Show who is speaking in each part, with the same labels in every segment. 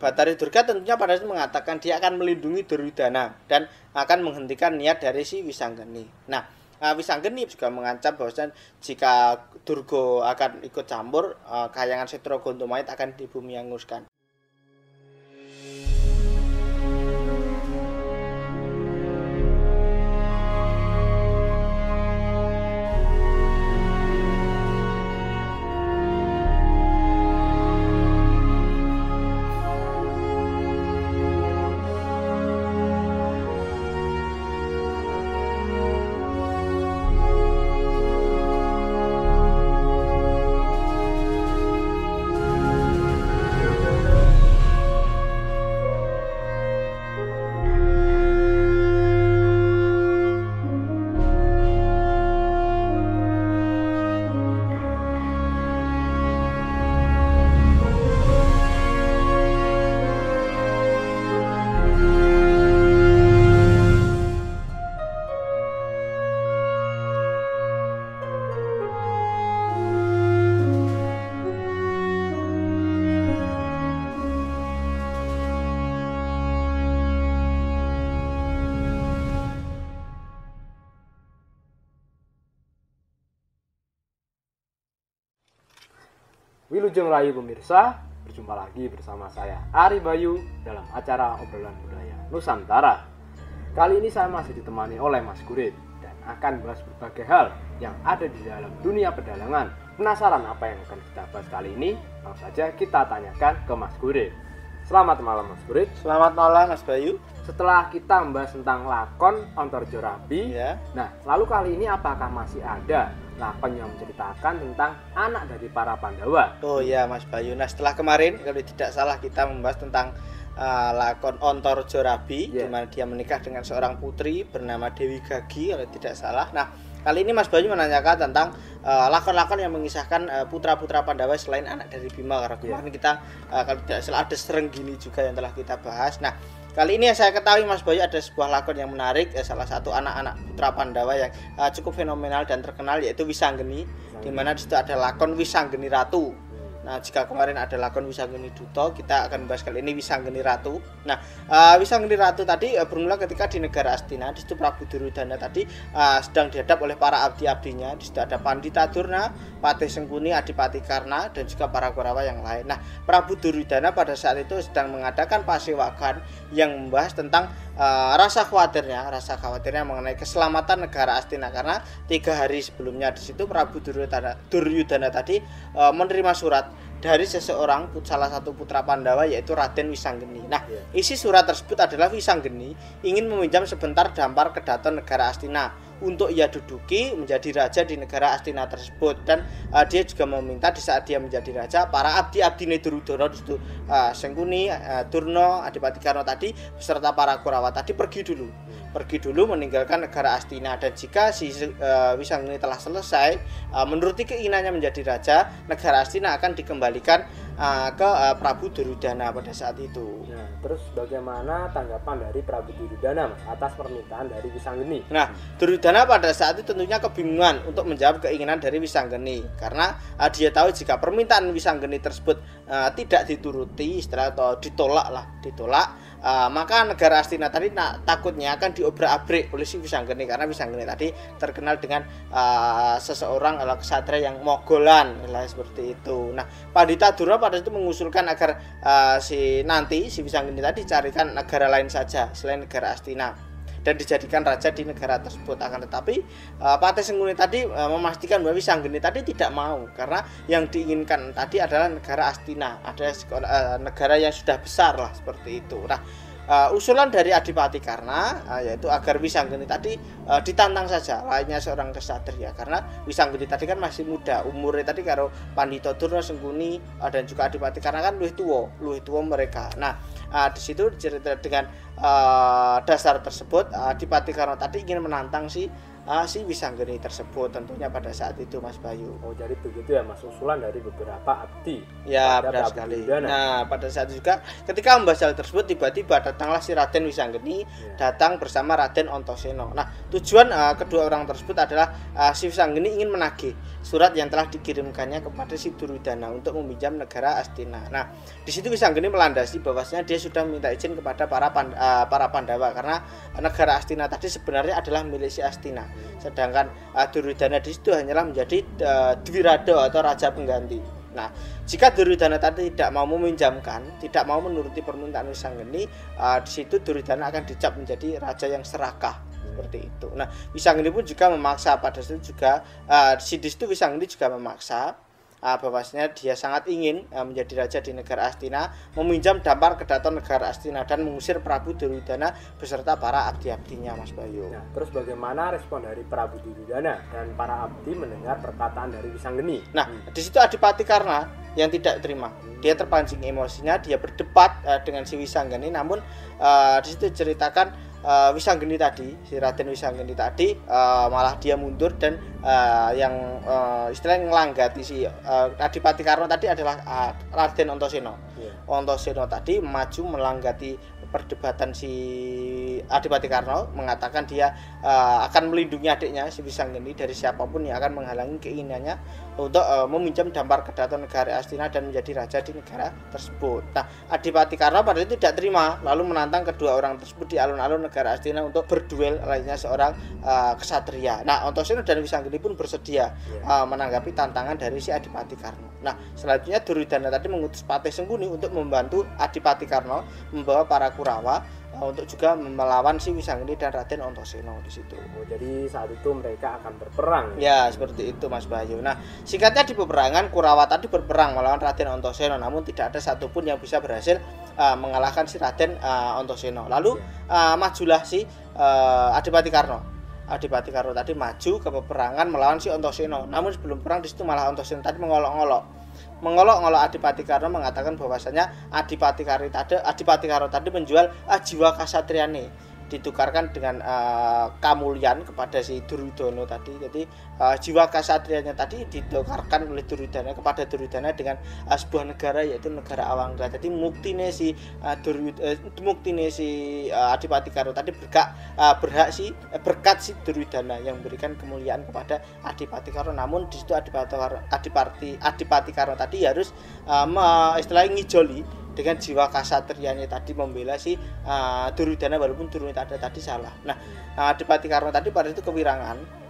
Speaker 1: Batari Durga tentunya pada saat itu mengatakan dia akan melindungi Duryudana dan akan menghentikan niat dari si Wisanggeni. Nah, Wisanggeni juga mengancam bahwa jika Durga akan ikut campur, Kahyangan Setro Gontomayit akan dibumi hanguskan.
Speaker 2: Wilujeng Rayu pemirsa, berjumpa lagi bersama saya Ari Bayu dalam acara obrolan budaya Nusantara. Kali ini saya masih ditemani oleh Mas Gurit dan akan bahas berbagai hal yang ada di dalam dunia pedalangan. Penasaran apa yang akan kita bahas kali ini? Langsung saja kita tanyakan ke Mas Gurit. Selamat malam Mas Gurit.
Speaker 1: Selamat malam Mas Bayu.
Speaker 2: Setelah kita membahas tentang lakon Ontorjo Rabi,
Speaker 1: Ya.
Speaker 2: Nah lalu kali ini apakah masih ada lakon yang menceritakan tentang anak dari para Pandawa?
Speaker 1: Oh iya Mas Bayu. Nah, setelah kemarin kalau tidak salah kita membahas tentang lakon Ontorjo Rabi, di mana dia menikah dengan seorang putri bernama Dewi Gagi kalau tidak salah. Nah, kali ini Mas Bayu menanyakan tentang lakon-lakon yang mengisahkan putra-putra Pandawa selain anak dari Bima. Karena kemarin kita kalau tidak salah ada Serenggini juga yang telah kita bahas. Nah, kali ini yang saya ketahui Mas Bayu ada sebuah lakon yang menarik, salah satu anak-anak putra Pandawa yang cukup fenomenal dan terkenal, yaitu Wisanggeni, di mana di situ ada lakon Wisanggeni Ratu. Nah, jika kemarin ada lakon Wisanggeni Duto, kita akan membahas kali ini Wisanggeni Ratu. Nah, Wisanggeni Ratu tadi bermula ketika di negara Astina. Di situ Prabu Duryudana tadi sedang dihadap oleh para abdi-abdinya. Di situ ada Pandita Durna, Patih Sengkuni, Adipati Karna, dan juga para Korawa yang lain. Nah, Prabu Duryudana pada saat itu sedang mengadakan pasewakan yang membahas tentang rasa khawatirnya mengenai keselamatan negara Astina, karena 3 hari sebelumnya di situ Prabu Duryudana tadi menerima surat dari seseorang, salah satu putra Pandawa, yaitu Raden Wisanggeni. Nah, isi surat tersebut adalah Wisanggeni ingin meminjam sebentar dampar kedaton negara Astina untuk ia duduki menjadi raja di negara Astina tersebut. Dan dia juga meminta di saat dia menjadi raja, para abdi-abdi Duryudana di situ Sengkuni, Durna, Adipati Karna tadi beserta para Korawa tadi pergi dulu meninggalkan negara Astina. Dan jika si Wisanggeni telah selesai menuruti keinginannya menjadi raja, negara Astina akan dikembalikan ke Prabu Duryudana pada saat itu.
Speaker 2: Nah, terus bagaimana tanggapan dari Prabu Duryudana Mas atas permintaan dari Wisanggeni?
Speaker 1: Nah, Duryudana pada saat itu tentunya kebingungan untuk menjawab keinginan dari Wisanggeni, karena dia tahu jika permintaan Wisanggeni tersebut tidak dituruti, atau ditolak, maka negara Astina tadi takutnya akan diobrak-abrik oleh si Wisanggeni, karena Wisanggeni tadi terkenal dengan seseorang ksatria yang mogolan seperti itu. Nah, Pandita Durna pada itu mengusulkan agar si Wisanggeni tadi carikan negara lain saja selain negara Astina dan dijadikan raja di negara tersebut. Akan tetapi Patih Sengkuni tadi memastikan bahwa Wisanggeni tadi tidak mau, karena yang diinginkan tadi adalah negara Astina, ada negara yang sudah besar lah seperti itu. Nah, usulan dari Adipati Karna yaitu agar Wisanggeni tadi ditantang saja lainnya seorang ksatria, karena Wisanggeni tadi kan masih muda umurnya tadi, karo Pandita Durna, Sengkuni dan juga Adipati Karna kan luwih tua mereka. Nah, di situ cerita dengan dasar tersebut Adipati Karna tadi ingin menantang si si Wisanggeni tersebut tentunya pada saat itu Mas Bayu.
Speaker 2: Oh, jadi begitu ya Mas, usulan dari beberapa abdi.
Speaker 1: Ya, benar sekali. Nah, pada saat itu juga ketika membahas hal tersebut tiba-tiba datanglah si Raden Wisanggeni datang bersama Raden Antasena. Nah, tujuan kedua orang tersebut adalah si Wisanggeni ingin menagih surat yang telah dikirimkannya kepada si Duryudana untuk meminjam negara Astina. Nah, di situ Wisanggeni melandasi bahwasanya dia sudah minta izin kepada para Pandawa karena negara Astina tadi sebenarnya adalah milik si Astina. Sedangkan Duryudana di situ hanyalah menjadi Dwirada atau raja pengganti. Nah, jika Duryudana tadi tidak mau meminjamkan, tidak mau menuruti permintaan Wisanggeni, di situ Duryudana akan dicap menjadi raja yang serakah seperti itu. Nah, Wisanggeni pun juga memaksa pada situ juga di situ Wisanggeni juga memaksa bahwasanya dia sangat ingin menjadi raja di negara Astina, meminjam dampar ke Daton negara Astina dan mengusir Prabu Duryudana beserta para abdi-abdinya Mas Bayu.
Speaker 2: Nah, terus bagaimana respon dari Prabu Duryudana dan para abdi mendengar perkataan dari Wisanggeni?
Speaker 1: Nah, di situ Adipati Karna yang tidak terima. Dia terpancing emosinya, dia berdebat dengan si Wisanggeni, namun di situ ceritakan Wisanggeni tadi, si Raden Wisanggeni tadi malah dia mundur dan yang istilahnya ngelanggati si Adipati Karna tadi adalah Raden Antasena. Antasena tadi maju melanggati perdebatan si Adipati Karna, mengatakan dia akan melindungi adiknya si Wisanggeni dari siapapun yang akan menghalangi keinginannya untuk meminjam dampar ke Daton negara Astina dan menjadi raja di negara tersebut. Nah, Adipati Karna pada itu tidak terima, lalu menantang kedua orang tersebut di alun-alun negara Astina untuk berduel layaknya seorang kesatria. Nah, Antasena dan Wisanggeni pun bersedia menanggapi tantangan dari si Adipati Karna. Nah, selanjutnya Duryudana tadi mengutus Patih Sengkuni untuk membantu Adipati Karna membawa para Kurawa untuk juga melawan si Wisanggeni dan Raden Antasena di situ.
Speaker 2: Oh, jadi saat itu mereka akan berperang.
Speaker 1: Ya, seperti itu Mas Bayu. Nah, singkatnya di peperangan Kurawa tadi berperang melawan Raden Antasena, namun tidak ada satupun yang bisa berhasil mengalahkan si Raden Antasena. Lalu majulah si Adipati Karna. Adipati Karna tadi maju ke peperangan melawan si Antasena. Namun sebelum perang di situ malah Antasena tadi mengolok-olok Adipati Karna, mengatakan bahwasanya Adipati Karna tadi menjual jiwa kasatriane, ditukarkan dengan kamulian kepada si Duryudana tadi. Jadi jiwa kasatrianya tadi ditukarkan oleh Duryudana kepada Duryudana dengan sebuah negara, yaitu negara Awangga. Jadi muktine si Adipati Karna tadi berkat si Duryudana yang memberikan kemuliaan kepada Adipati Karna. Namun di situ Adipati Karna tadi harus istilahnya ngijoli dengan jiwa kasatrianya tadi membela si Duryudana walaupun Duryudana tadi salah. Nah, Adipati Karna tadi pada itu kewirangan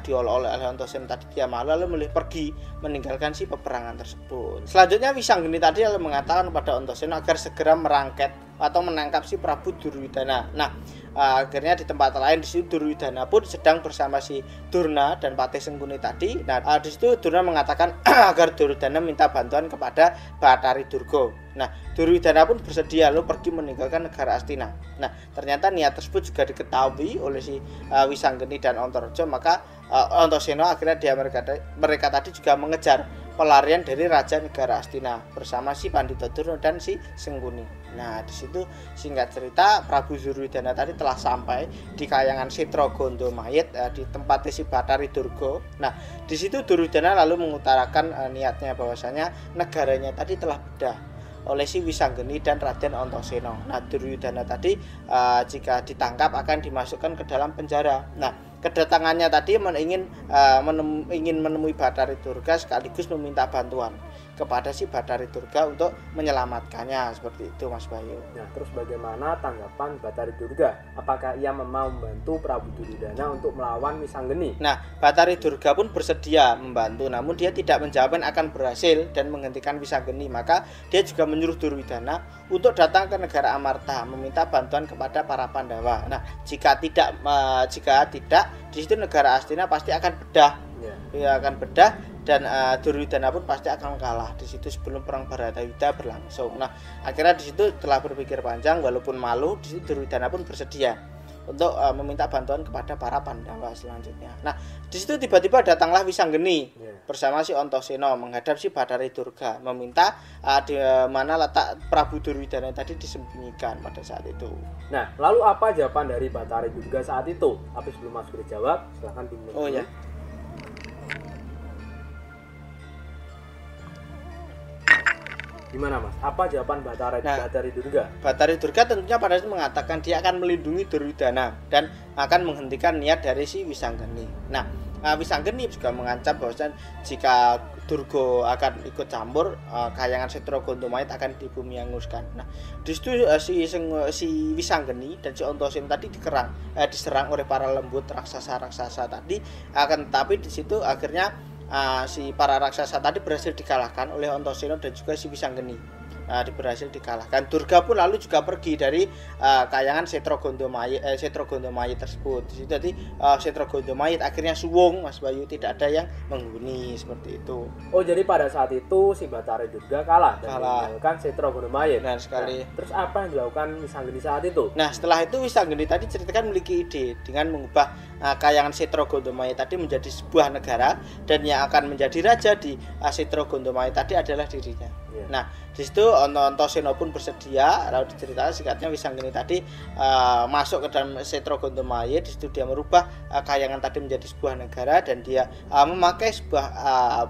Speaker 1: diolok-olok oleh Antasena tadi, dia malah lalu pergi meninggalkan si peperangan tersebut. Selanjutnya Wisanggeni tadi lalu mengatakan kepada Antasena agar segera merangket atau menangkap si Prabu Duryudana. Nah, akhirnya di tempat lain di situ Duryudana pun sedang bersama si Durna dan Patih Sengkuni tadi. Nah, di situ Durna mengatakan agar Duryudana minta bantuan kepada Bathari Durga. Nah, Duryudana pun bersedia lalu pergi meninggalkan negara Astina. Nah, ternyata niat tersebut juga diketahui oleh si Wisanggeni dan Antareja, maka Antasena akhirnya mereka tadi juga mengejar pelarian dari raja negara Astina bersama si Pandita Durna dan si Sengkuni. Nah, di situ singkat cerita Prabu Duryudana tadi telah sampai di Kahyangan Setragondo Mayit di tempat si Bathari Durga. Nah, di situ Duryudana lalu mengutarakan niatnya bahwasanya negaranya tadi telah bedah oleh si Wisanggeni dan Raden Antasena. Nah, Duryudana tadi jika ditangkap akan dimasukkan ke dalam penjara. Nah, kedatangannya tadi ingin menemui Bathari Durga sekaligus meminta bantuan kepada si Bathari Durga untuk menyelamatkannya, seperti itu Mas Bayu.
Speaker 2: Nah, terus bagaimana tanggapan Bathari Durga? Apakah ia mau membantu Prabu Duryudana untuk melawan Wisanggeni?
Speaker 1: Nah, Bathari Durga pun bersedia membantu, namun dia tidak menjamin akan berhasil dan menghentikan Wisanggeni. Maka dia juga menyuruh Duryudana untuk datang ke negara Amarta meminta bantuan kepada para Pandawa. Nah, jika tidak di situ negara Astina pasti akan bedah. Ya, akan bedah dan Duryudana pun pasti akan kalah di situ sebelum perang Bharatayuddha berlangsung. Nah, akhirnya di situ telah berpikir panjang walaupun malu, di situ Duryudana pun bersedia untuk meminta bantuan kepada para Pandawa selanjutnya. Nah, di situ tiba-tiba datanglah Wisanggeni bersama si Antasena menghadap si Bathara Durga meminta di mana letak Prabu Duryudana tadi disembunyikan pada saat itu.
Speaker 2: Nah, lalu apa jawaban dari Bathara Durga saat itu? Tapi sebelum Mas Gurit jawab, silakan diminum.
Speaker 1: Oh ya.
Speaker 2: Gimana Mas? Apa jawaban Bathara Durga?
Speaker 1: Bathara Durga tentunya pada saat mengatakan dia akan melindungi Duryudana dan akan menghentikan niat dari si Wisanggeni. Nah, Wisanggeni juga mengancam bahwa jika Durga akan ikut campur, kayangan Setra Gondomayit akan dibumianguskan. Nah, di situ si Wisanggeni dan si Antasena tadi diserang oleh para lembut raksasa-raksasa tadi, akan tetapi di situ akhirnya si para raksasa tadi berhasil dikalahkan oleh Antasena dan juga si Wisanggeni. Berhasil dikalahkan. Durga pun lalu juga pergi dari kayangan Setra Gondomayit tersebut. Di situ tadi Setra Gondomayit akhirnya suwung, Mas Bayu, tidak ada yang menghuni seperti itu.
Speaker 2: Oh, jadi pada saat itu si Bathara Durga kalah dan meninggalkan Setra Gondomayit.
Speaker 1: Benar sekali.
Speaker 2: Nah, terus apa yang dilakukan Wisanggeni saat itu?
Speaker 1: Nah, setelah itu Wisanggeni tadi ceritakan memiliki ide dengan mengubah kayangan Setra Gondomayit tadi menjadi sebuah negara, dan yang akan menjadi raja di Setra Gondomayit tadi adalah dirinya. Nah, di situ Antasena pun bersedia. Lalu diceritakan singkatnya Wisanggeni tadi masuk ke dalam Setra Gondomayit. Di situ dia merubah kayangan tadi menjadi sebuah negara, dan dia memakai sebuah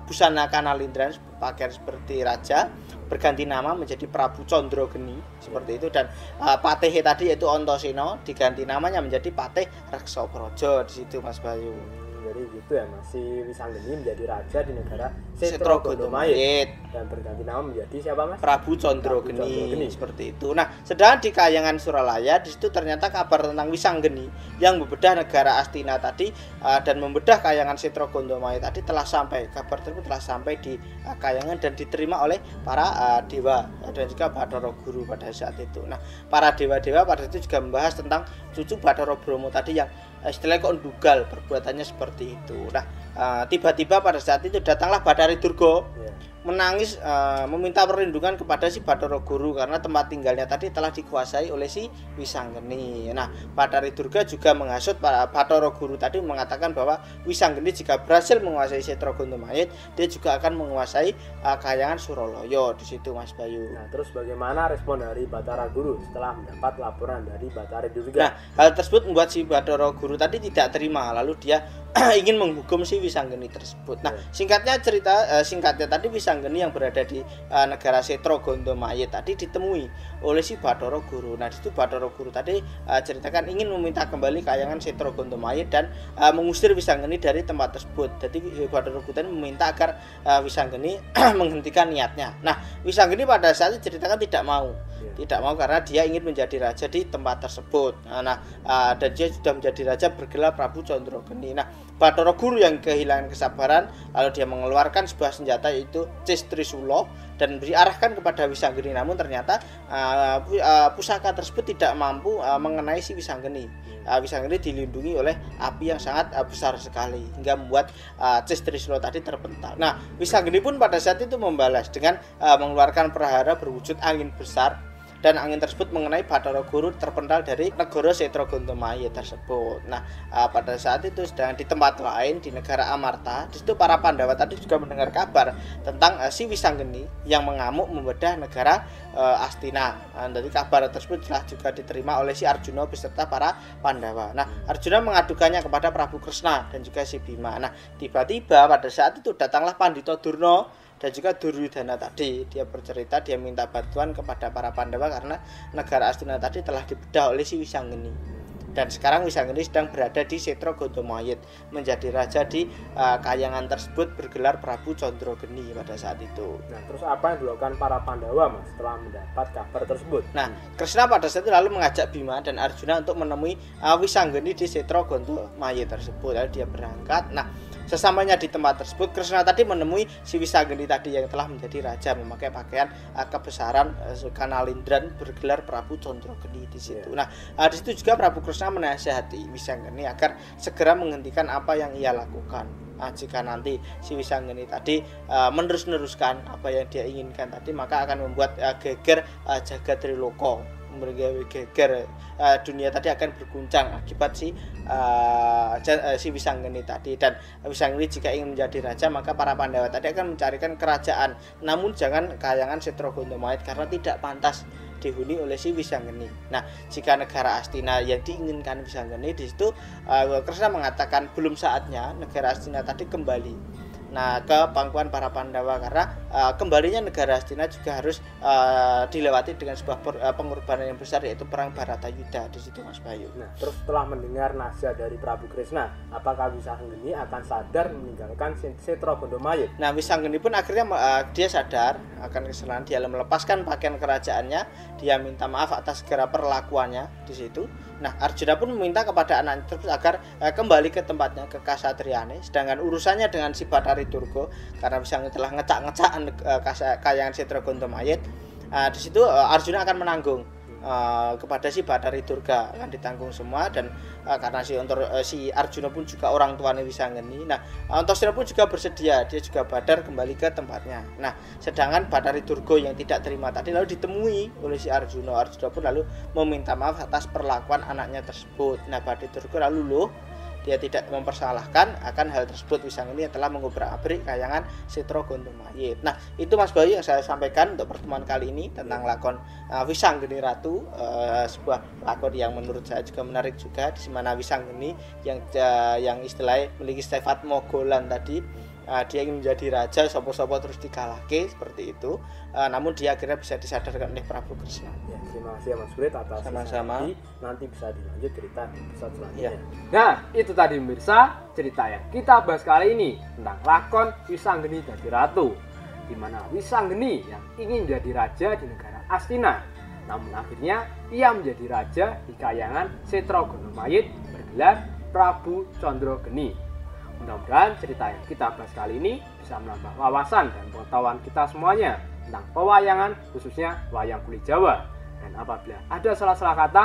Speaker 1: busana Kanalindran, pakaian seperti raja, berganti nama menjadi Prabu Candrageni seperti itu, dan Patih tadi yaitu Antasena diganti namanya menjadi Patih Reksapraja di situ, Mas Bayu.
Speaker 2: Jadi gitu ya, masih Wisanggeni menjadi raja di negara Setra Gondomayit dan berganti nama menjadi siapa, Mas?
Speaker 1: Prabu Candrageni seperti itu. Nah, sedangkan di kayangan Suralaya di situ ternyata kabar tentang Wisanggeni yang membedah negara Astina tadi dan membedah kayangan Setra Gondomayit tadi telah sampai. Kabar tersebut telah sampai di kayangan dan diterima oleh para dewa dan juga Bathara Guru pada saat itu. Nah, para dewa-dewa pada itu juga membahas tentang cucu Bathara Brahma tadi yang istilahnya kok ndugal perbuatannya seperti itu. Nah, tiba-tiba pada saat itu datanglah Bathara Durga menangis meminta perlindungan kepada si Bathara Guru karena tempat tinggalnya tadi telah dikuasai oleh si Wisanggeni. Nah, Bathara Durga juga menghasut Bathara Guru tadi mengatakan bahwa Wisanggeni jika berhasil menguasai Setra Gondomayit, dia juga akan menguasai kayangan Suralaya di situ, Mas Bayu.
Speaker 2: Nah, terus bagaimana respon dari Bathara Guru setelah mendapat laporan dari Bathara Durga?
Speaker 1: Nah, hal tersebut membuat si Bathara Guru tadi tidak terima, lalu dia ingin menghukum si Wisanggeni tersebut. Nah, singkatnya tadi Wisanggeni yang berada di negara Setra Gondomayit tadi ditemui oleh si Bathara Guru. Nah, di situ Bathara Guru tadi ceritakan ingin meminta kembali kayangan Setra Gondomayit dan mengusir Wisanggeni dari tempat tersebut. Jadi Bathara Guru tadi meminta agar Wisanggeni menghentikan niatnya. Nah, Wisanggeni pada saat itu ceritakan tidak mau karena dia ingin menjadi raja di tempat tersebut. Nah, dan dia sudah menjadi raja bergelar Prabu Candrageni. Nah, Bathara Guru yang kehilangan kesabaran, lalu dia mengeluarkan sebuah senjata yaitu Cis Trisula dan diarahkan kepada Wisanggeni. Namun ternyata pusaka tersebut tidak mampu mengenai si Wisanggeni. Wisanggeni dilindungi oleh api yang sangat besar sekali hingga membuat Cis Trisula tadi terpental. Nah, Wisanggeni pun pada saat itu membalas dengan mengeluarkan prahara berwujud angin besar, dan angin tersebut mengenai Bathara Guru terpental dari negara Setra Gondomayit tersebut. Nah, pada saat itu sedang di tempat lain di negara Amarta, di situ para Pandawa tadi juga mendengar kabar tentang si Wisanggeni yang mengamuk membedah negara Astina. Dari kabar tersebut telah juga diterima oleh si Arjuna beserta para Pandawa. Nah, Arjuna mengadukannya kepada Prabu Kresna dan juga si Bima. Nah, tiba-tiba pada saat itu datanglah Pandhita Durna dan juga Duryudana tadi. Dia bercerita, dia minta bantuan kepada para Pandawa karena negara Astina tadi telah dibedah oleh si Wisanggeni. Dan sekarang Wisanggeni sedang berada di Setra Gondomayit menjadi raja di kayangan tersebut bergelar Prabu Candrageni pada saat itu.
Speaker 2: Nah, terus apa yang dilakukan para Pandawa, Mas, setelah mendapat kabar tersebut?
Speaker 1: Nah, Kresna pada saat itu lalu mengajak Bima dan Arjuna untuk menemui Wisanggeni di Setra Gondomayit tersebut. Lalu dia berangkat. Nah, sesamanya di tempat tersebut, Kresna tadi menemui si Wisanggeni tadi yang telah menjadi raja memakai pakaian kebesaran Kanalindran bergelar Prabu Candrageni di situ. Nah, di situ juga Prabu Kresna menasihati Wisanggeni agar segera menghentikan apa yang ia lakukan. Jika nanti si Wisanggeni tadi meneruskan apa yang dia inginkan tadi, maka akan membuat geger jagat Triloko. geger, dunia tadi akan berguncang akibat si Wisanggeni tadi. Dan Wisanggeni jika ingin menjadi raja, maka para Pandawa tadi akan mencarikan kerajaan, namun jangan kayangan Setrogondomayit karena tidak pantas dihuni oleh si Wisanggeni. Nah, jika negara Astina yang diinginkan Wisanggeni, di situ Kresna mengatakan belum saatnya negara Astina tadi kembali ke pangkuan para Pandawa, karena kembalinya negara Hastina juga harus dilewati dengan sebuah pengorbanan yang besar, yaitu perang Baratayuda di situ, Mas Bayu.
Speaker 2: Nah, terus setelah mendengar nasihat dari Prabu Kresna, apakah Wisanggeni akan sadar meninggalkan Setrogondomayit?
Speaker 1: Nah, Wisanggeni pun akhirnya dia sadar akan kesalahan dia, melepaskan pakaian kerajaannya, dia minta maaf atas segala perlakuannya di situ. Nah, Arjuna pun meminta kepada anaknya tersebut agar kembali ke tempatnya, ke Kasatriyane, sedangkan urusannya dengan si Bathari Durga, karena Wisanggeni telah ngecak-ngecakan kayangan Setrogondomayit, di situ Arjuna akan menanggung kepada si Bathari Durga, akan ditanggung semua. Dan karena si Arjuna pun juga orang tuanya Wisanggeni. Nah, Antasena pun juga bersedia, dia juga badar kembali ke tempatnya. Nah, sedangkan Bathari Durga yang tidak terima tadi lalu ditemui oleh si Arjuna. Arjuna pun lalu meminta maaf atas perlakuan anaknya tersebut. Nah, Bathari Durga lalu dia tidak mempersalahkan akan hal tersebut Wisanggeni yang telah mengobrak-abrik kayangan Setrogondomayit. Nah, itu Mas Bayu yang saya sampaikan untuk pertemuan kali ini tentang lakon Wisanggeni Ratu, sebuah lakon yang menurut saya juga menarik juga, di mana Wisanggeni yang istilahnya memiliki sifat mogolan tadi, dia ingin menjadi raja, sopo-sopo terus dikalahke seperti itu, namun dia akhirnya bisa disadarkan oleh Prabu Kresna.
Speaker 2: Ya, terima kasih Mas Gurit atas
Speaker 1: sama-sama.
Speaker 2: Nanti bisa dilanjut cerita di episode selanjutnya.
Speaker 1: Ya.
Speaker 2: Nah, itu tadi pemirsa cerita yang kita bahas kali ini tentang lakon Wisanggeni Dadi Ratu, di mana Wisanggeni yang ingin menjadi raja di negara Astina, namun akhirnya ia menjadi raja di kayangan Setrogondomayit bergelar Prabu Condrageni. Mudah-mudahan cerita yang kita bahas kali ini bisa menambah wawasan dan pengetahuan kita semuanya tentang pewayangan, khususnya wayang kulit Jawa. Dan apabila ada salah-salah kata,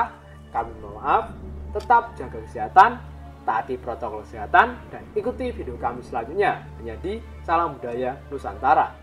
Speaker 2: kami mohon maaf. Tetap jaga kesehatan, taati protokol kesehatan, dan ikuti video kami selanjutnya hanya di Salam Budaya Nusantara.